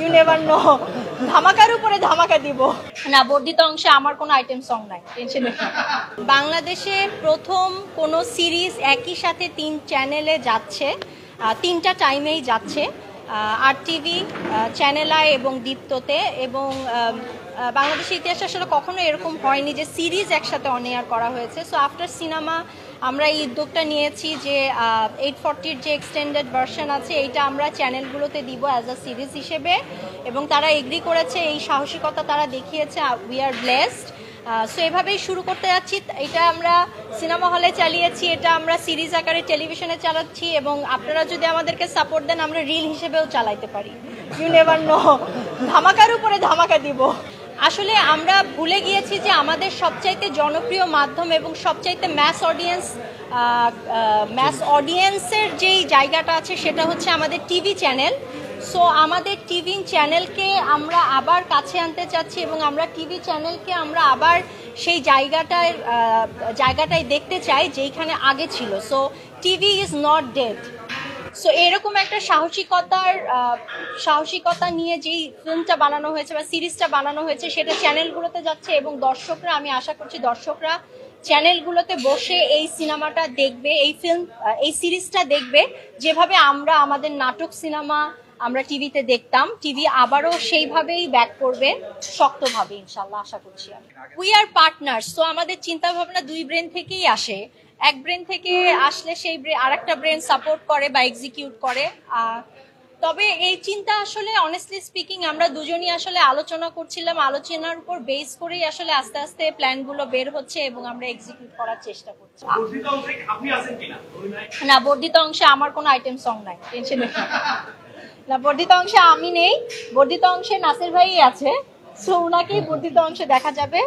You never know, ধামাকার উপরে ধামাকা দিব না। বর্ধিত অংশে আমার কোনো আইটেম সং নাই, টেনশন নেই। বাংলাদেশে প্রথম কোনো সিরিজ একই সাথে 3 চ্যানেলে যাচ্ছে, 3টা টাইমেই যাচ্ছে, RTV, চ্যানেল আই এবং দীপ্ততে। এবং বাংলাদেশের ইতিহাসে আসলে কখনো এরকম হয়নি যে সিরিজ একসাথে অন এয়ার করা হয়েছে। সো আফটার সিনেমা আমরা এই উদ্যোগটা নিয়েছি যে 840-র যে এক্সটেন্ডেড ভার্সন আছে এইটা আমরা চ্যানেলগুলোতে দিব অ্যাজ আ সিরিজ হিসেবে, এবং তারা এগ্রি করেছে, এই সাহসিকতা তারা দেখিয়েছে। We are blessed. সো এভাবেই শুরু করতে যাচ্ছি। এটা আমরা সিনেমা হলে চালিয়েছি, এটা আমরা সিরিজ আকারে টেলিভিশনে চালাচ্ছি, এবং আপনারা যদি আমাদেরকে সাপোর্ট দেন আমরা রিল হিসেবেও চালাইতে পারি। ইউ নেভার নো, ধামাকার উপরে ধামাকা দিব। আসলে আমরা ভুলে গিয়েছি যে আমাদের সবচাইতে জনপ্রিয় মাধ্যম এবং সবচাইতে ম্যাস অডিয়েন্সের যেই জায়গাটা আছে সেটা হচ্ছে আমাদের টিভি চ্যানেল। সো আমাদের টিভি চ্যানেলকে আমরা আবার কাছে আনতে চাচ্ছি, এবং আমরা টিভি চ্যানেলকে আমরা আবার সেই জায়গাটায় দেখতে চাই যেইখানে আগে ছিল। So TV is not dead. So এরকম একটা সাহসিকতা নিয়ে যেই ফিল্মটা বানানো হয়েছে বা সিরিজটা বানানো হয়েছে সেটা চ্যানেলগুলোতে যাচ্ছে, এবং দর্শকরা, আমি আশা করছি দর্শকরা চ্যানেলগুলোতে বসে এই সিনেমাটা দেখবে, এই সিরিজটা দেখবে যেভাবে আমরা আমাদের নাটক সিনেমা আমরা টিভিতে দেখতাম। টিভি আবারও সেইভাবেই ব্যাক করবে শক্তভাবে, ইনশাল্লাহ আশা করছি আমি। We are partners. সো আমাদের চিন্তা ভাবনা 2 ব্রেন থেকেই আসে। এক ব্রেন থেকে আসলে সেই আরেকটা ব্রেন সাপোর্ট করে বা এক্সিকিউট করে। তবে এই চিন্তা আসলে অনেস্টলি স্পিকিং আমরা দুজনই আসলে আলোচনা করছিলাম, আলোচনার উপর বেস করেই আসলে আস্তে আস্তে প্ল্যানগুলো বের হচ্ছে এবং আমরা এক্সিকিউট করার চেষ্টা করছি। না, বর্ধিত অংশে আমার কোনো আইটেম সং নাই, টেনশন নেই। না, বর্ধিত অংশে আমি নেই, বর্ধিত অংশে নাসির ভাই আছে। সো ওনাকেই বর্ধিত অংশে দেখা যাবে।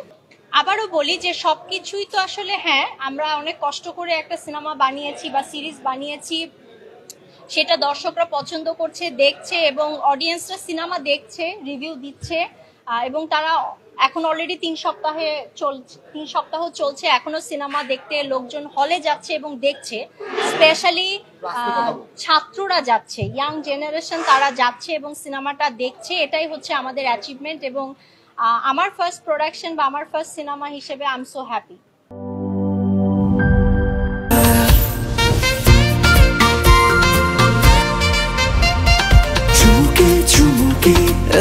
আবারও বলি যে সবকিছুই তো আসলে, হ্যাঁ, আমরা অনেক কষ্ট করে একটা সিনেমা বানিয়েছি বা সিরিজ বানিয়েছি, সেটা দর্শকরা পছন্দ করছে, দেখছে, এবং অডিয়েন্সরা সিনেমা দেখছে, রিভিউ দিচ্ছে, এবং তারা এখন অলরেডি 3 সপ্তাহ চলছে, এখনো সিনেমা দেখতে লোকজন হলে যাচ্ছে এবং দেখছে। স্পেশালি ছাত্ররা যাচ্ছে, ইয়াং জেনারেশন, তারা যাচ্ছে এবং সিনেমাটা দেখছে। এটাই হচ্ছে আমাদের অ্যাচিভমেন্ট, এবং আমার ফার্স্ট প্রোডাকশন বা আমার ফার্স্ট সিনেমা হিসেবে I am so happy.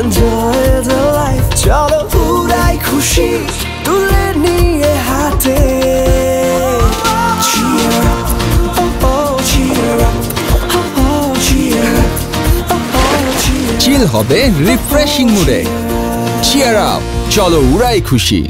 Enjoy the life, চলো উড়াই খুশি তুলে নিয়ে হাতে। Cheer up, oh oh, cheer up, oh oh, cheer up, oh oh, cheer up. চিল হবে রিফ্রেশিং মুডে। চিয়ার আপ, চলো উড়াই খুশি।